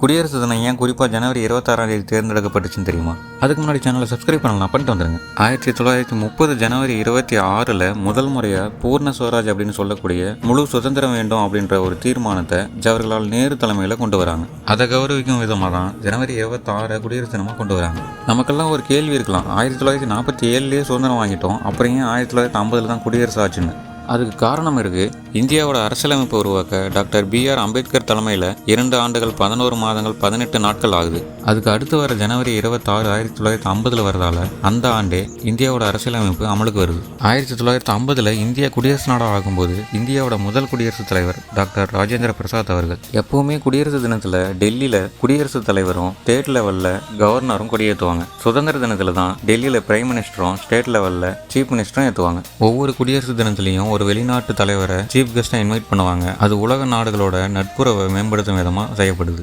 குடியரசு தினம் ஏன் குறிப்பாக ஜனவரி 26ஆம் தேதி தேர்ந்தெடுக்கப்பட்டுச்சுன்னு தெரியுமா? அதுக்கு முன்னாடி சேனலை சப்ஸ்கிரைப் பண்ணலாம், பண்ணிட்டு வந்துருங்க. 1930 ஜனவரி 26 முதல் முறையாக பூர்ண ஸ்வராஜ் அப்படின்னு சொல்லக்கூடிய முழு சுதந்திரம் வேண்டும் அப்படின்ற ஒரு தீர்மானத்தை ஜவஹர்லால் நேரு தலைமையில் கொண்டு வராங்க. அதை கௌரவிக்கும் விதமாக தான் ஜனவரி 26 குடியரசு தினமாக கொண்டு வராங்க. நமக்கெல்லாம் ஒரு கேள்வி இருக்கலாம், 1947 சுதந்திரம் வாங்கிட்டோம், அப்புறம் ஏன் 1950 தான் குடியரசு ஆச்சுன்னு. அதுக்கு காரணம் இருக்கு. இந்தியாவோட அரசியலமைப்பை உருவாக்க டாக்டர் B.R. அம்பேத்கர் தலைமையில் 2 ஆண்டுகள் 11 மாதங்கள் 18 நாட்கள் ஆகுது. அதுக்கு அடுத்து வர ஜனவரி 26 1950 வரதால அந்த ஆண்டே இந்தியாவோட அரசியலமைப்பு அமலுக்கு வருது. 1950 இந்தியா குடியரசு நாடாக ஆகும்போது இந்தியாவோட முதல் குடியரசுத் தலைவர் டாக்டர் ராஜேந்திர பிரசாத் அவர்கள். எப்பவுமே குடியரசு தினத்தில் டெல்லியில் குடியரசுத் தலைவரும் ஸ்டேட் லெவலில் கவர்னரும் கொடியேற்றுவாங்க. சுதந்திர தினத்தில் தான் டெல்லியில் பிரைம் மினிஸ்டரும் ஸ்டேட் லெவலில் சீஃப் மினிஸ்டரும் ஏற்றுவாங்க. ஒவ்வொரு குடியரசு தினத்திலையும் ஒரு வெளிநாட்டு தலைவரை சீஃப் கெஸ்ட்டை இன்வைட் பண்ணுவாங்க. அது உலக நாடுகளோட நட்புறவை மேம்படுத்தும் விதமாக செய்யப்படுது.